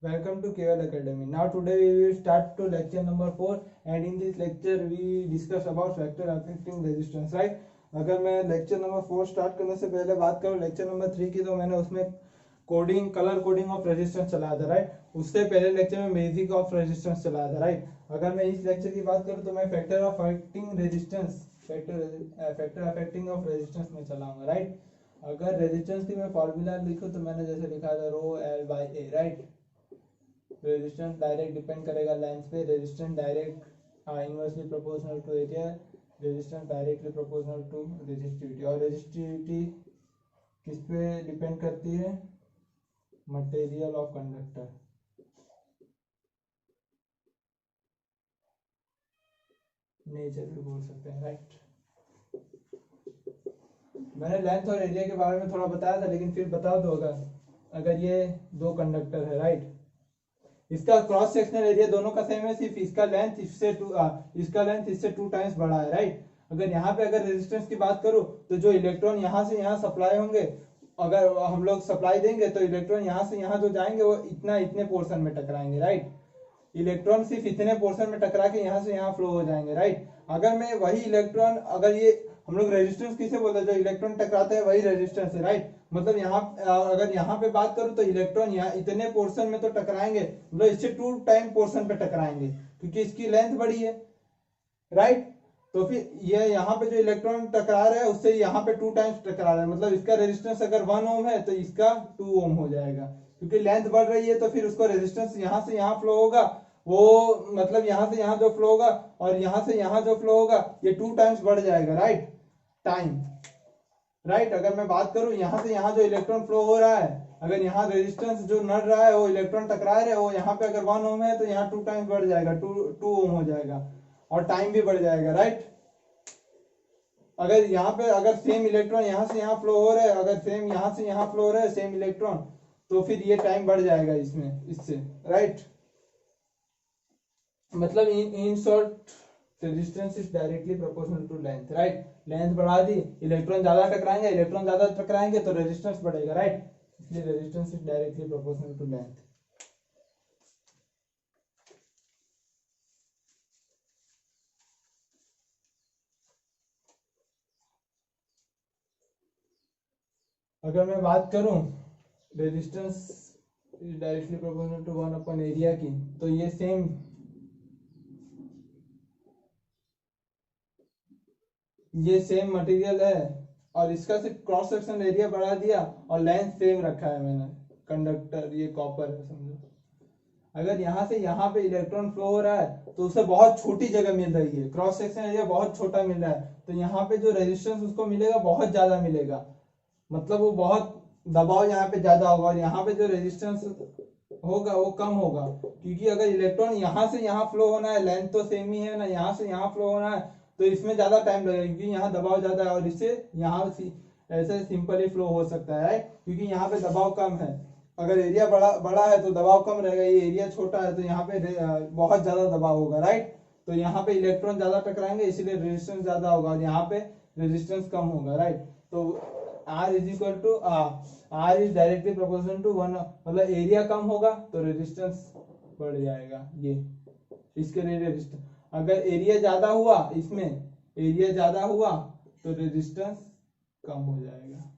Welcome to KL Academy. Now today we will start to lecture number 4 and in this lecture we discuss about factor affecting resistance, right? अगर मैं lecture number 4 start करने से पहले बात करूं lecture number 3 की, तो मैंने उसमें coding colour coding of resistance चलाया था, राइट? उससे पहले लेक्चर में बेसिक ऑफ रेजिस्टेंस चलाया था, राइट? अगर मैं इस लेक्चर की बात करूं तो मैं factor of affecting resistance factor affecting of resistance में चलाऊंगा, राइट? अगर रेजिस्टेंस की मैं फॉर्मूला लिखूं तो मैंने जैसे लिखा था rho L by A, right? Resistance direct depend करेगा लेंथ पे, resistance direct inversely proportional to area, resistance directly proportional to resistivity. और रेजिस्टिविटी किस पे डिपेंड करती है? मटेरियल ऑफ कंडक्टर, नेचर भी बोल सकते हैं, राइट? मैंने लेंथ और एरिया के बारे में थोड़ा बताया था, लेकिन फिर बता दो, अगर ये दो कंडक्टर है, राइट? इसका क्रॉस सेक्शनल एरिया दोनों का सेम है, सिर्फ इसका लेंथ इससे 2 टाइम्स बड़ा है, राइट? अगर यहाँ पे अगर रेजिस्टेंस की बात करूं तो जो इलेक्ट्रॉन यहाँ से यहाँ सप्लाई होंगे, अगर हम लोग सप्लाई देंगे तो इलेक्ट्रॉन यहाँ से यहाँ जो जाएंगे वो इतने पोर्शन में टकराएंगे, राइट? इलेक्ट्रॉन सिर्फ इतने पोर्शन में टकरा के यहाँ से यहाँ फ्लो हो जाएंगे, राइट? अगर मैं वही इलेक्ट्रॉन, अगर ये हम लोग रेजिस्टेंस किसे बोलते हैं? जो इलेक्ट्रॉन टकराते हैं वही रेजिस्टेंस है, राइट? मतलब यहाँ अगर यहाँ पे बात करूं तो इलेक्ट्रॉन यहाँ इतने पोर्शन में तो टकराएंगे, मतलब इससे 2 टाइम पोर्शन पे टकराएंगे क्योंकि इसकी लेंथ बड़ी है, राइट? तो फिर ये यहाँ पे जो इलेक्ट्रॉन टकरा रहा है उससे यहाँ पे 2 टाइम्स टकरा रहा है, मतलब इसका रेजिस्टेंस अगर 1 ओम है तो इसका 2 ओम हो जाएगा, क्योंकि लेंथ बढ़ रही है तो फिर उसको रेजिस्टेंस यहाँ से यहाँ फ्लो होगा, वो मतलब यहाँ से यहाँ जो फ्लो होगा और यहाँ से यहाँ जो फ्लो होगा ये 2 टाइम्स बढ़ जाएगा, राइट? Time, right? अगर मैं बात करूं यहाँ से यहाँ जो इलेक्ट्रॉन फ्लो हो रहा है, अगर यहाँ रेजिस्टेंस जो नड़ रहा है वो इलेक्ट्रॉन टकरा रहे हैं, वो यहाँ पे अगर 1 ओम है तो यहाँ 2 टाइम्स बढ़ जाएगा, 2 ओम हो जाएगा और टाइम भी बढ़ जाएगा, राइट? अगर यहाँ पे अगर सेम इलेक्ट्रॉन यहाँ से यहाँ फ्लो हो रहा है, अगर सेम यहाँ से यहाँ फ्लो हो रहा है सेम इलेक्ट्रॉन, तो फिर ये टाइम बढ़ जाएगा इसमें इससे, राइट? मतलब in short resistance is directly proportional to length, right? Length बढ़ा दी, इलेक्ट्रॉन ज्यादा टकराएंगे तो रेजिस्टेंस बढ़ेगा, राइट? इसलिए resistance is directly proportional to length. अगर मैं बात करूं resistance is directly proportional to 1 upon area की, तो ये सेम मटेरियल है और इसका सिर्फ क्रॉस सेक्शन एरिया बढ़ा दिया और लेंथ सेम रखा है मैंने, कंडक्टर ये कॉपर है समझो। अगर यहाँ से यहाँ पे इलेक्ट्रॉन फ्लो हो रहा है तो उसे बहुत छोटी जगह मिल रही है, क्रॉस सेक्शन एरिया बहुत छोटा मिल रहा है, तो यहाँ पे जो रेजिस्टेंस उसको मिलेगा बहुत ज्यादा मिलेगा, मतलब वो बहुत दबाव यहाँ पे ज्यादा होगा, और यहाँ पे जो रेजिस्टेंस होगा वो कम होगा, क्योंकि अगर इलेक्ट्रॉन यहाँ से यहाँ फ्लो होना है, लेंथ तो सेम ही है ना, यहाँ से यहाँ फ्लो होना है तो इसमें ज्यादा टाइम लगेगा क्योंकि यहाँ दबाव ज्यादा है, और इससे यहाँ ऐसे सिंपली फ्लो हो सकता है, क्योंकि यहाँ पे दबाव कम है। अगर एरिया बड़ा बड़ा है तो दबाव कम रहेगा, ये एरिया छोटा है तो यहाँ पे बहुत ज्यादा दबाव होगा, राइट? तो यहाँ पे इलेक्ट्रॉन ज्यादा टकराएंगे इसीलिए रेजिस्टेंस ज्यादा होगा और यहाँ पे रेजिस्टेंस कम होगा, राइट? तो R is equal to R is directly proportional to 1, मतलब एरिया कम होगा तो रेजिस्टेंस बढ़ जाएगा, ये इसके लिए रेजिस्टेंस। अगर एरिया ज्यादा हुआ, इसमें एरिया ज्यादा हुआ तो रेजिस्टेंस कम हो जाएगा,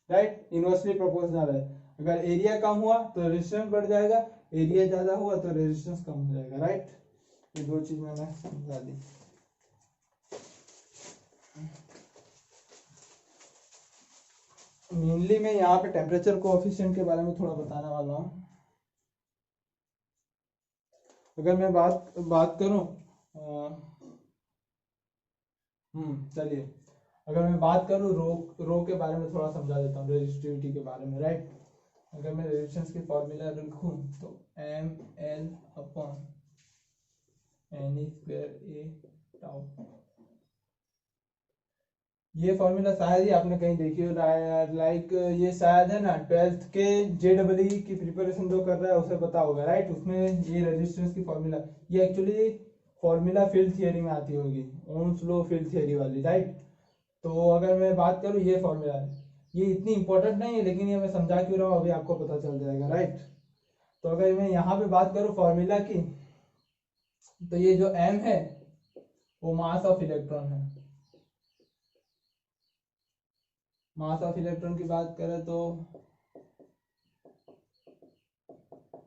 राइट? इनवर्सली प्रोपोर्शनल है, अगर एरिया कम हुआ तो रेजिस्टेंस बढ़ जाएगा, एरिया ज्यादा हुआ तो रेजिस्टेंस कम हो जाएगा, राइट? ये दो चीज मैंने समझा दी। मेनली मैं यहाँ पे टेम्परेचर कोएफिशिएंट के बारे में थोड़ा बताने वाला हूँ। अगर मैं बात करूँ चलिए, अगर मैं बात करूँ रो के बारे में थोड़ा समझा देता हूँ, रेजिस्टिविटी के बारे में, राइट? अगर मैं रेजिस्टेंस की फॉर्मूला लिखूँ तो M L upon N square A tau, ये फॉर्मूला शायद ही आपने कहीं देखी हो, लाइक ये शायद है ना 12th के JEE की प्रिपरेशन जो कर रहा है उसे पता होगा, राइट? उसमें ये रेजिस्टेंस की फॉर्मूला, ये एक्चुअली फॉर्मूला फील्ड थियरी में आती होगी, ओम्स लॉ फील्ड थियरी वाली, राइट? तो अगर मैं बात करूँ ये फॉर्मूला है, ये इतनी इंपॉर्टेंट नहीं है लेकिन ये मैं समझा क्यों रहा हूँ अभी आपको पता चल जाएगा, राइट? तो अगर मैं यहाँ पे बात करूँ फॉर्मूला की, तो ये जो m है वो मास ऑफ इलेक्ट्रॉन है। मास ऑफ इलेक्ट्रॉन की बात करें तो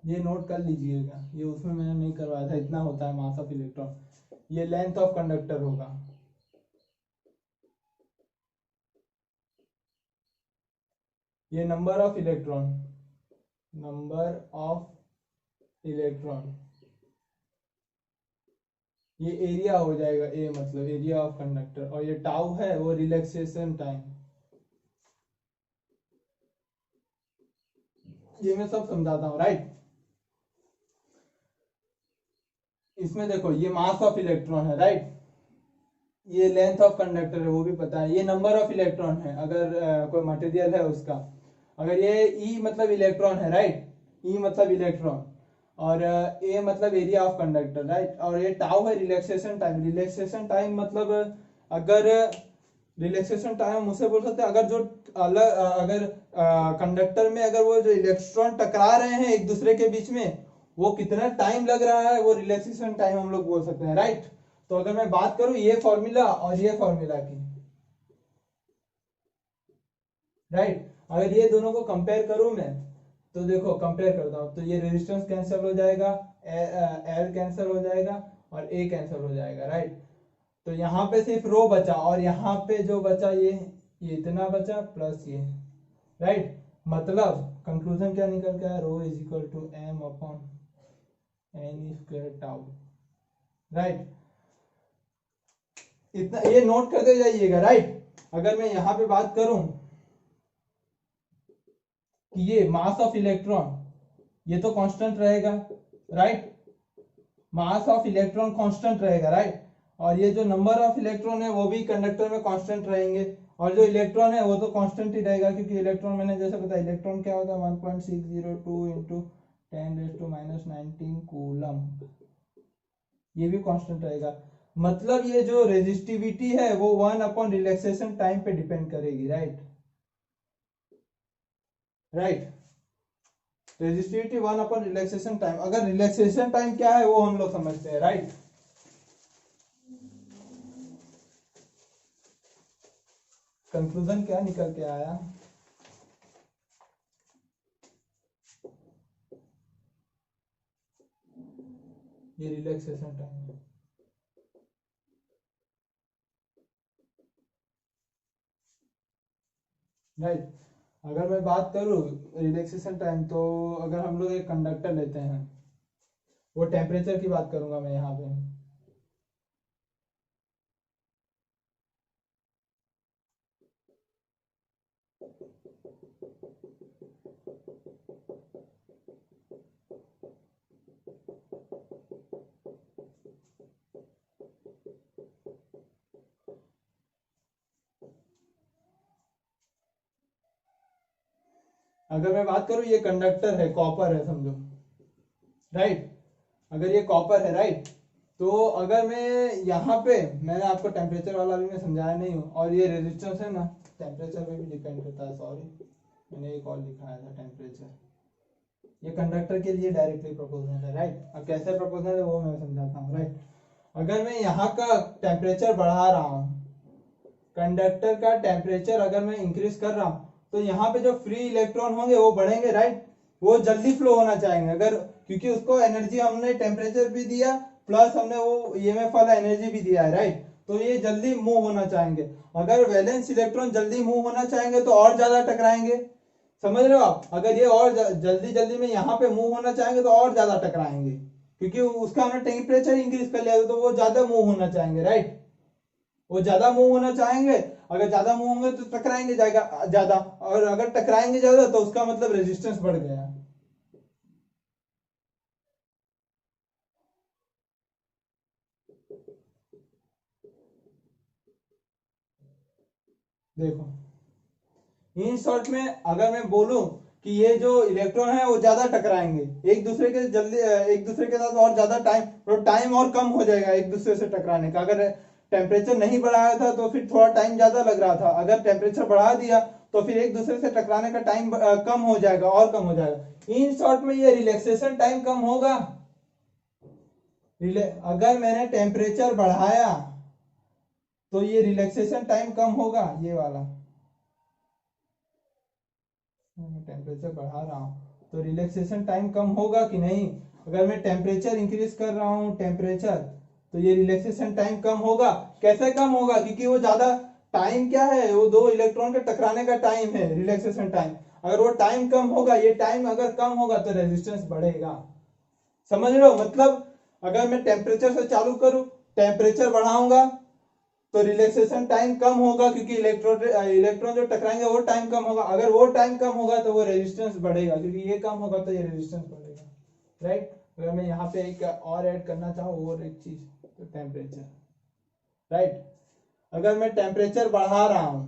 ये नोट कर लीजिएगा, ये उसमें मैंने नहीं करवाया था, इतना होता है मास ऑफ इलेक्ट्रॉन। ये लेंथ ऑफ कंडक्टर होगा, ये number of electron, number of electron, ये एरिया हो जाएगा, ए मतलब एरिया ऑफ कंडक्टर, और ये टाउ है वो रिलैक्सेशन टाइम। ये मैं सब समझाता हूँ, राइट। इसमें देखो ये मास ऑफ इलेक्ट्रॉन है, राइट, ये लेंथ ऑफ कंडक्टर है वो भी पता है, ये नंबर ऑफ इलेक्ट्रॉन है अगर कोई मटेरियल है उसका, अगर ये ई मतलब इलेक्ट्रॉन है, राइट, ई मतलब इलेक्ट्रॉन, और ए मतलब एरिया ऑफ कंडक्टर, राइट, और ये टाउ है रिलैक्सेशन टाइम। रिलैक्सेशन टाइम मतलब अगर रिलैक्सेशन टाइम मुझसे बोल सकते हैं अगर जो अलग अगर कंडक्टर में अगर वो जो इलेक्ट्रॉन टकरा रहे हैं एक दूसरे के बीच में वो कितना टाइम लग रहा है, वो रिलैक्सेशन टाइम हम लोग बोल सकते हैं, राइट। तो अगर मैं बात करूं ये फॉर्मूला और ये फॉर्मूला की, राइट, अगर ये दोनों को कंपेयर करूं मैं, तो देखो कंपेयर करता हूं तो ये रेजिस्टेंस कैंसिल हो जाएगा, एल कैंसिल हो जाएगा और ए कैंसिल हो जाएगा, राइट। तो यहाँ पे सिर्फ रो बचा और यहाँ पे जो बचा ये इतना बचा प्लस ये, राइट। मतलब कंक्लूजन क्या निकल के आया, rho is equal to M upon N square tau, right. इतना ये नोट करते जाइएगा, राइट। अगर मैं यहाँ पे बात करूं कि ये मास ऑफ इलेक्ट्रॉन ये तो कांस्टेंट रहेगा, right, mass of electron constant रहेगा, राइट, और ये जो नंबर ऑफ इलेक्ट्रॉन है वो भी कंडक्टर में कांस्टेंट रहेंगे, और जो इलेक्ट्रॉन है वो तो कांस्टेंट ही रहेगा क्योंकि इलेक्ट्रॉन मैंने जैसे बताया इलेक्ट्रॉन क्या होता है 1.602 इंटू 10⁻⁹ कूलम, ये भी कांस्टेंट रहेगा। मतलब ये जो रेजिस्टिविटी है वो 1 अपॉन रिलैक्सेशन टाइम पे डिपेंड करेगी, right, right, resistivity 1 upon relaxation time. अगर रिलैक्सेशन टाइम क्या है वो हम लोग समझते हैं, राइट। कंक्लूजन क्या निकल के आया, ये रिलैक्सेशन टाइम है, राइट। अगर मैं बात करूं रिलैक्सेशन टाइम, तो अगर हम लोग एक कंडक्टर लेते हैं, वो टेम्परेचर की बात करूंगा मैं यहाँ पे, अगर मैं बात करूं ये कंडक्टर है, कॉपर है समझो, राइट, अगर ये कॉपर है, राइट, तो अगर मैं यहाँ पे मैंने आपको टेम्परेचर वाला भी मैं समझाया नहीं हूँ, और ये रेजिस्टेंस है ना टेम्परेचर पे भी डिपेंड करता है, सॉरी मैंने एक और लिखाया था टेम्परेचर, ये कंडक्टर के लिए डायरेक्टली प्रोपोर्शनल है, राइट। अब कैसे प्रोपोर्शनल है वो मैं समझाता हूँ, राइट। अगर मैं यहाँ का टेम्परेचर बढ़ा रहा हूँ, कंडक्टर का टेम्परेचर अगर मैं इंक्रीज कर रहा हूँ, तो यहाँ पे जो फ्री इलेक्ट्रॉन होंगे वो बढ़ेंगे, राइट, वो जल्दी फ्लो होना चाहेंगे, अगर क्योंकि उसको एनर्जी हमने टेम्परेचर भी दिया प्लस हमने वो ईएमएफ वाला एनर्जी भी दिया है, राइट, तो ये जल्दी मूव होना चाहेंगे। अगर वैलेंस इलेक्ट्रॉन जल्दी मूव होना चाहेंगे तो और ज्यादा टकराएंगे, समझ रहे हो आप। अगर ये और जल्दी जल्दी में यहाँ पे मूव होना चाहेंगे तो और ज्यादा टकराएंगे क्योंकि उसका हमने टेम्परेचर इंक्रीज कर लिया तो वो ज्यादा मूव होना चाहेंगे, राइट, वो ज्यादा मूव होना चाहेंगे। अगर ज्यादा मूव होंगे तो टकराएंगे जाएगा ज्यादा, और अगर टकराएंगे ज्यादा तो उसका मतलब रेजिस्टेंस बढ़ गया। देखो इन शॉर्ट में अगर मैं बोलूं कि ये जो इलेक्ट्रॉन है वो ज्यादा टकराएंगे एक दूसरे के जल्दी, एक दूसरे के साथ और ज्यादा टाइम और कम हो जाएगा एक दूसरे से टकराने का। अगर टेम्परेचर नहीं बढ़ाया था तो फिर थोड़ा टाइम ज्यादा लग रहा था, अगर टेम्परेचर बढ़ा दिया तो फिर एक दूसरे से टकराने का टाइम कम हो जाएगा और कम हो जाएगा। इन शॉर्ट में ये रिलैक्सेशन टाइम कम होगा। अगर मैंने टेम्परेचर बढ़ाया तो ये रिलैक्सेशन टाइम कम होगा, ये वाला मैं टेम्परेचर बढ़ा रहा हूँ तो रिलैक्सेशन टाइम कम होगा कि नहीं। अगर मैं टेम्परेचर इंक्रीज कर रहा हूँ टेम्परेचर, तो ये रिलैक्सेशन टाइम कम होगा। कैसे कम होगा? क्योंकि वो ज्यादा टाइम क्या है, वो दो इलेक्ट्रॉन के टकराने का टाइम है रिलैक्सेशन टाइम। अगर वो टाइम कम होगा, ये टाइम अगर कम होगा तो रेजिस्टेंस बढ़ेगा। समझ रहे हो? मतलब अगर मैं टेम्परेचर से चालू करूं, टेम्परेचर बढ़ाऊंगा तो रिलैक्सेशन टाइम कम होगा, क्योंकि इलेक्ट्रॉन जो टकराएंगे वो टाइम कम होगा। अगर वो टाइम कम होगा तो वो रेजिस्टेंस बढ़ेगा, क्योंकि ये कम होगा तो ये रेजिस्टेंस बढ़ेगा। राइट? अगर मैं यहाँ पे एक और ऐड करना चाहूँ और एक चीज, तो टेम्परेचर। राइट? अगर मैं टेम्परेचर बढ़ा रहा हूं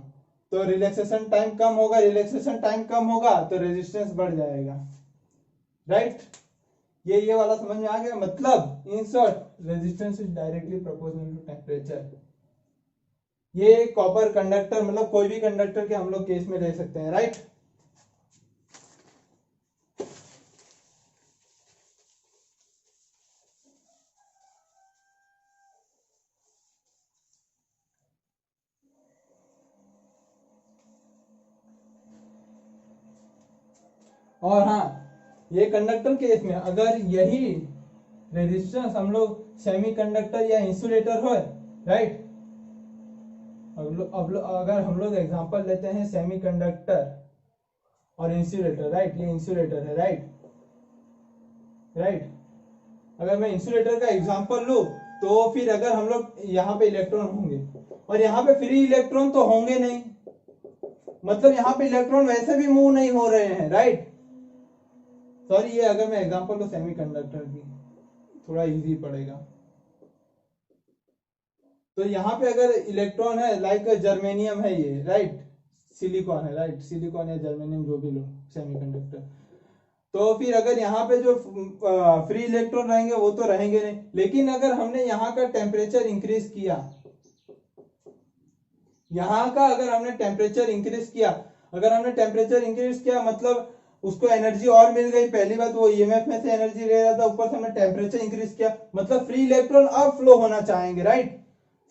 तो रिलैक्सेशन टाइम कम होगा, रिलैक्सेशन टाइम कम होगा तो रेजिस्टेंस बढ़ जाएगा। राइट? ये वाला समझ में आ गया? मतलब in short resistance is directly proportional to temperature. ये कॉपर कंडक्टर, मतलब कोई भी कंडक्टर के हम लोग केस में ले सकते हैं। राइट? और हाँ, ये कंडक्टर केस में अगर यही रेजिस्टेंस हम लोग सेमीकंडक्टर या इंसुलेटर हो, राइट, अगर हम लोग एग्जांपल लेते हैं सेमीकंडक्टर और इंसुलेटर, राइट, ये इंसुलेटर है, राइट, राइट, अगर मैं इंसुलेटर का एग्जांपल लूं तो फिर अगर हम लोग यहाँ पे इलेक्ट्रॉन होंगे और यहाँ पे फ्री इलेक्ट्रॉन तो होंगे नहीं, मतलब यहाँ पे इलेक्ट्रॉन वैसे भी मूव नहीं हो रहे हैं। राइट? सॉरी, ये अगर मैं एग्जांपल लूं सेमीकंडक्टर की, थोड़ा इजी पड़ेगा। तो यहाँ पे अगर इलेक्ट्रॉन है, लाइक जर्मेनियम है ये, राइट, सिलिकॉन है, राइट, सिलिकॉन या जर्मेनियम जो भी लो, सेमीकंडक्टर, तो फिर अगर यहाँ पे जो फ्री इलेक्ट्रॉन रहेंगे वो तो रहेंगे नहीं। लेकिन अगर हमने यहाँ का टेम्परेचर इंक्रीज किया, यहाँ का अगर हमने टेम्परेचर इंक्रीज किया, अगर हमने टेम्परेचर इंक्रीज किया मतलब उसको एनर्जी और मिल गई। पहली बात, वो ईएमएफ में से एनर्जी ले रहा था, ऊपर से हमने टेम्परेचर इंक्रीज किया, मतलब फ्री इलेक्ट्रॉन अब फ्लो होना चाहेंगे। राइट?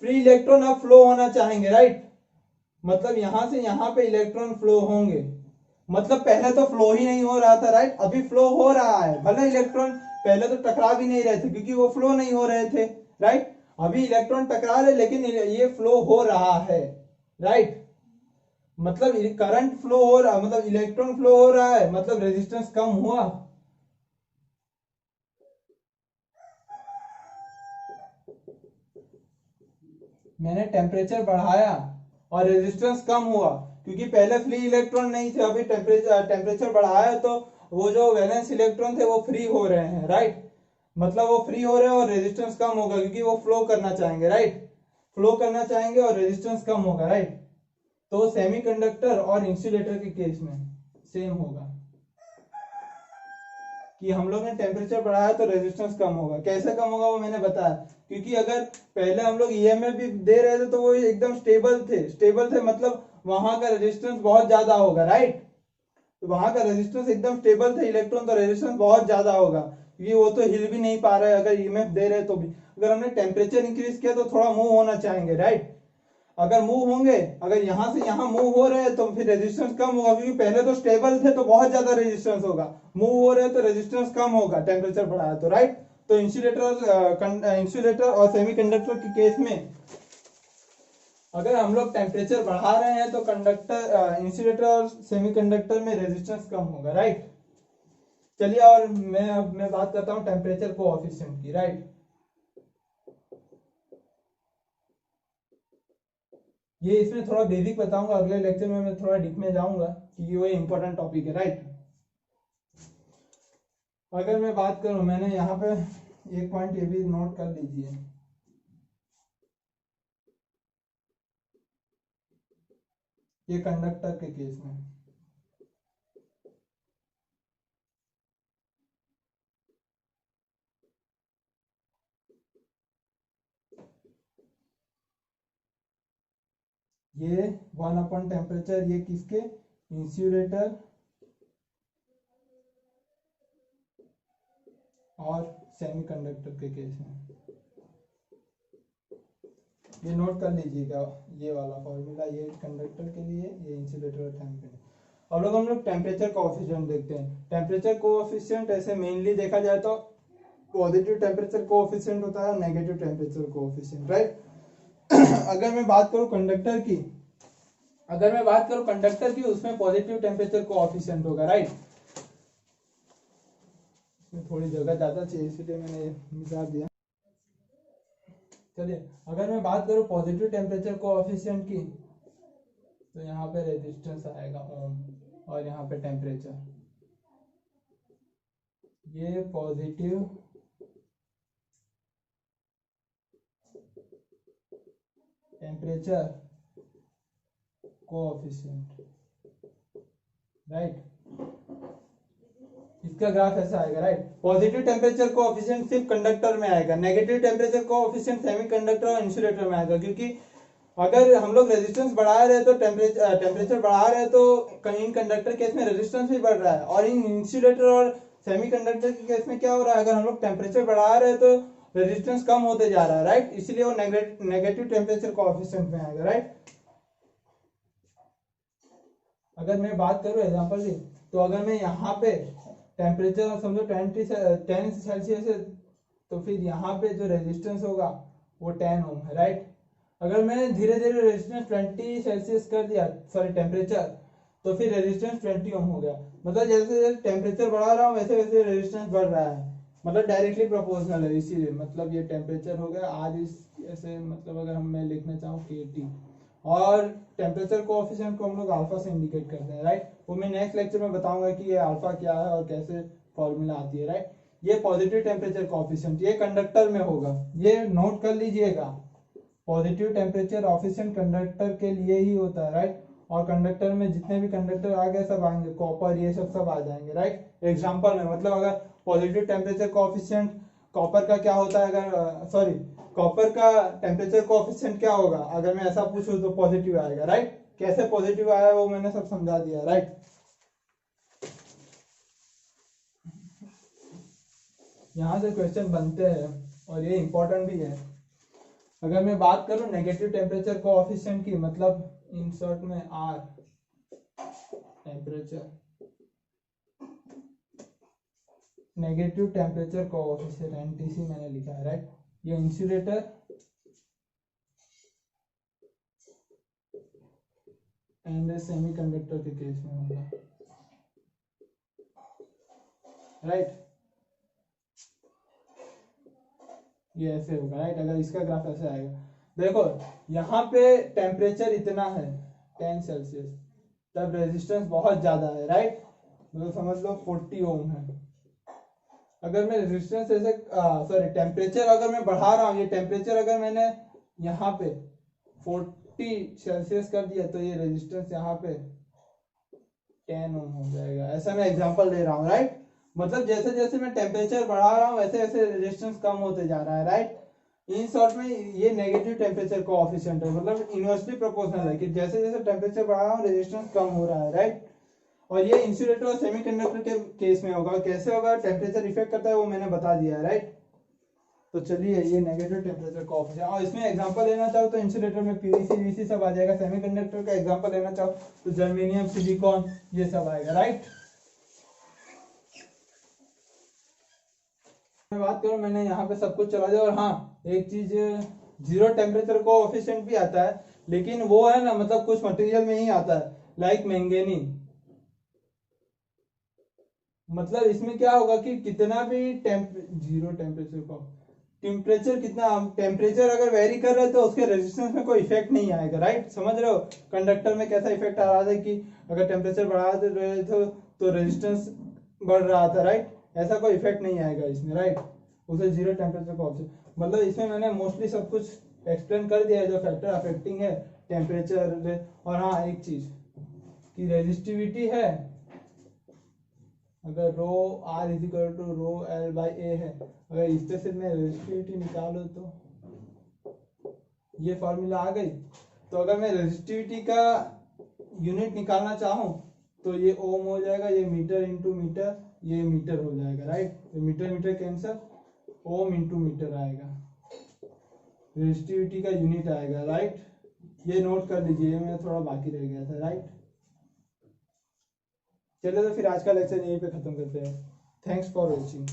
फ्री इलेक्ट्रॉन अब फ्लो होना चाहेंगे। राइट? मतलब यहां से यहां पे इलेक्ट्रॉन फ्लो होंगे, मतलब पहले तो फ्लो ही नहीं हो रहा था। राइट? अभी फ्लो हो रहा है, भले इलेक्ट्रॉन पहले तो टकरा भी नहीं रहे थे क्योंकि वो फ्लो नहीं हो रहे थे। राइट? अभी इलेक्ट्रॉन टकरा रहे लेकिन ये फ्लो हो रहा है। राइट? मतलब करंट फ्लो हो रहा, मतलब इलेक्ट्रॉन फ्लो हो रहा है, मतलब रेजिस्टेंस कम हुआ। मैंने टेम्परेचर बढ़ाया और रेजिस्टेंस कम हुआ, क्योंकि पहले फ्री इलेक्ट्रॉन नहीं थे, अभी टेम्परेचर बढ़ाया तो वो जो वैलेंस इलेक्ट्रॉन थे वो फ्री हो रहे हैं। राइट? मतलब वो फ्री हो रहे हैं और रेजिस्टेंस कम होगा, क्योंकि वो फ्लो करना चाहेंगे। राइट? फ्लो करना चाहेंगे और रेजिस्टेंस कम होगा। राइट? तो सेमीकंडक्टर और इंसुलेटर के केस में सेम होगा कि हम लोग ने टेम्परेचर बढ़ाया तो रेजिस्टेंस कम होगा। कैसे कम होगा वो मैंने बताया, क्योंकि अगर पहले हम लोग ईएमएफ भी दे रहे थे तो वो एकदम स्टेबल थे, मतलब वहां का रेजिस्टेंस बहुत ज्यादा होगा। राइट? तो वहां का रेजिस्टेंस एकदम स्टेबल थे इलेक्ट्रॉन, तो रेजिस्टेंस बहुत ज्यादा होगा, क्योंकि वो तो हिल भी नहीं पा रहे अगर ईएमएफ दे रहे तो भी। अगर हमने टेम्परेचर इंक्रीज किया तो थोड़ा मूव होना चाहेंगे। राइट? अगर मूव होंगे, अगर यहां से यहां मूव हो रहे हैं तो फिर रेजिस्टेंस कम होगा, क्योंकि पहले तो स्टेबल थे तो बहुत ज्यादा रेजिस्टेंस होगा। मूव हो रहे हैं तो रेजिस्टेंस कम होगा, टेम्परेचर बढ़ाया तो। राइट? तो इंसुलेटर और सेमीकंडक्टर के केस में अगर हम लोग टेम्परेचर बढ़ा रहे हैं तो इंसुलेटर और सेमीकंडक्टर में रेजिस्टेंस कम होगा। राइट? चलिए, और मैं बात करता हूँ टेम्परेचर कोएफिशिएंट की। राइट? ये इसमें थोड़ा बेसिक बताऊंगा, अगले लेक्चर में मैं थोड़ा डीप में जाऊंगा क्योंकि वो इंपॉर्टेंट टॉपिक है। राइट? अगर मैं बात करूं, मैंने यहाँ पे एक पॉइंट ये भी नोट कर लीजिए, ये कंडक्टर के केस में ये 1 अपॉन टेम्परेचर, ये किसके, इंसुलेटर और सेमीकंडक्टर के केस में। ये नोट कर लीजिएगा, ये वाला फॉर्मूला, ये कंडक्टर के लिए, ये इंसुलेटर और टेम्परेचर। अब हम लोग टेम्परेचर कोएफिशिएंट देखते हैं। टेम्परेचर कोएफिशिएंट ऐसे मेनली देखा जाए तो पॉजिटिव टेम्परेचर कोएफिशिएंट होता है, नेगेटिव टेम्परेचर कोएफिशिएंट, राइट। अगर मैं बात करूं कंडक्टर की, उसमें पॉजिटिव टेम्परेचर कोएफिशिएंट होगा, राइट। इसमें थोड़ी जगह ज्यादा चाहिए इसलिए मैंने मिटा दिया। चलिए, अगर मैं बात करूं पॉजिटिव टेम्परेचर कोएफिशिएंट की, तो यहाँ पे रेजिस्टेंस आएगा ओम, और यहाँ पे टेम्परेचर। ये पॉजिटिव टेम्परेचर कोएफिशिएंट, राइट। इसका ग्राफ ऐसा आएगा, राइट। पॉजिटिव टेम्परेचर कोएफिशिएंट सिर्फ कंडक्टर में आएगा, नेगेटिव टेम्परेचर कोएफिशिएंट सेमीकंडक्टर और इंसुलेटर में आएगा, क्योंकि अगर हम लोग रेजिस्टेंस बढ़ा रहे हैं तो टेम्परेचर बढ़ा रहे हैं, तो इन कंडक्टर केस में रेजिस्टेंस भी बढ़ रहा है, और इन इंसुलेटर और सेमीकंडक्टर के केस में क्या हो रहा है, अगर हम लोग टेम्परेचर बढ़ा रहे हैं तो रेजिस्टेंस कम होते जा रहा है, राइट। इसलिए वो नेगेटिव टेम्परेचर कोएफिशिएंट में आएगा, राइट। अगर मैं बात करूं एग्जांपल की, तो अगर मैं यहाँ पे टेम्परेचर समझो 10 सेल्सियस है, तो फिर यहाँ पे जो रेजिस्टेंस होगा वो 10 ओम है, राइट। अगर मैं धीरे धीरे रेजिस्टेंस 20 सेल्सियस कर दिया, सॉरी टेम्परेचर, तो फिर रेजिस्टेंस 20 ओम हो गया। मतलब जैसे जैसे टेम्परेचर बढ़ा रहा हूँ वैसे वैसे रेजिस्टेंस बढ़ रहा है, मतलब डायरेक्टली प्रोपोर्शनल है। इसीलिए मतलब ये टेम्परेचर हो गया आज इस ऐसे, मतलब अगर हम मैं लिखना चाहूँ KT, और टेम्परेचर कोएफिशिएंट को हम लोग अल्फा से इंडिकेट करते हैं, राइट। वो मैं नेक्स्ट लेक्चर में बताऊंगा कि ये अल्फा क्या है और कैसे फॉर्मूला आती है, राइट। ये पॉजिटिव टेम्परेचर कोएफिशिएंट ये कंडक्टर में होगा, ये नोट कर लीजिएगा। पॉजिटिव टेम्परेचर कोएफिशिएंट कंडक्टर के लिए ही होता है, राइट। और कंडक्टर में जितने भी कंडक्टर आ गए सब आएंगे, कॉपर ये सब आ जाएंगे, राइट। एग्जांपल में मतलब अगर पॉजिटिव टेम्परेचर कोएफिशिएंट कॉपर का क्या होता है, अगर सॉरी कॉपर का टेम्परेचर कोएफिशिएंट क्या होगा, अगर मैं ऐसा पूछूं तो पॉजिटिव आएगा, राइट। कैसे पॉजिटिव आया वो मैंने सब समझा दिया, राइट। यहाँ से क्वेश्चन बनते हैं और ये इंपॉर्टेंट भी है। अगर मैं बात करूं नेगेटिव टेम्परेचर कोएफिशिएंट की, मतलब इन शॉर्ट में R temperature, negative temperature coefficient NTC मैंने लिखा है, राइट। ये इंसुलेटर एंड सेमीकंडक्टर के केस में होगा, राइट। ये ऐसे होगा, राइट। अगर इसका ग्राफ ऐसे आएगा, देखो यहाँ पे टेम्परेचर इतना है 10 सेल्सियस, तब रेजिस्टेंस बहुत ज्यादा है, राइट। मतलब समझ लो 40 ओम है। अगर मैं रेजिस्टेंस ऐसे सॉरी टेम्परेचर अगर मैं बढ़ा रहा हूँ, ये टेम्परेचर अगर मैंने यहाँ पे 40 सेल्सियस कर दिया, तो ये रेजिस्टेंस यहाँ पे 10 ओम हो जाएगा। ऐसा मैं एग्जांपल दे रहा हूँ, राइट। मतलब जैसे जैसे मैं टेम्परेचर बढ़ा रहा हूँ वैसे वैसे रेजिस्टेंस कम होते जा रहा है, राइट। इन शॉर्ट में ये नेगेटिव टेम्परेचर कोएफिशिएंट है, मतलब इनवर्सली प्रोपोर्शनल है कि जैसे जैसे टेम्परेचर बढ़ा रहा हूँ रेजिस्टेंस कम हो रहा है, राइट। और ये इंसुलेटर और सेमीकंडक्टर के केस में होगा। कैसे होगा, टेम्परेचर इफेक्ट करता है वो मैंने बता दिया है, राइट। तो चलिए, ये नेगेटिव टेम्परेचर कोएफिशिएंट, और इसमें एग्जांपल लेना चाहो तो इंसुलेटर में PVC VC सब आ जाएगा, सेमीकंडक्टर का एग्जांपल लेना चाहो तो जर्मेनियम सिलिकॉन ये सब आएगा, राइट। मैं बात करूं, मैंने यहाँ पे सब कुछ चला दिया। और हाँ, एक चीज, जीरो टेम्परेचर कोएफिशिएंट भी आता है, लेकिन वो है ना, मतलब कुछ मटेरियल में ही आता है, लाइक मैंगनीज। मतलब इसमें क्या होगा कि कितना भी जीरो टेम्परेचर को टेम्परेचर कितना टेम्परेचर अगर वेरी कर रहे हैं तो उसके रेजिस्टेंस में कोई इफेक्ट नहीं आएगा, राइट। समझ रहे हो कंडक्टर में कैसा इफेक्ट आ रहा था कि अगर टेम्परेचर बढ़ा रहे थे तो रेजिस्टेंस बढ़ रहा था, राइट। ऐसा कोई इफेक्ट नहीं आएगा इसमें, राइट। उसे जीरो टेम्परेचर को ऑप्शन, मतलब इसमें मैंने मोस्टली सब कुछ एक्सप्लेन कर दिया है जो फैक्टर अफेक्टिंग है टेम्परेचर। और हाँ, एक चीज की रेजिस्टिविटी है, अगर rho R is equal to rho L by A है, अगर इससे सिर्फ मैं रेजिस्टिविटी निकालू तो ये फॉर्मूला आ गई। तो अगर मैं रेजिस्टिविटी का यूनिट निकालना चाहूँ तो ये ओम हो जाएगा, ये मीटर इंटू मीटर, ये मीटर हो जाएगा, right. Metre metre cancel, ohm into metre आएगा, रेजिस्टिविटी का यूनिट आएगा, राइट। ये नोट कर लीजिए, ये मेरा थोड़ा बाकी रह गया था, राइट। चलो तो फिर आज का लेक्चर यहीं पे खत्म करते हैं। Thanks for watching.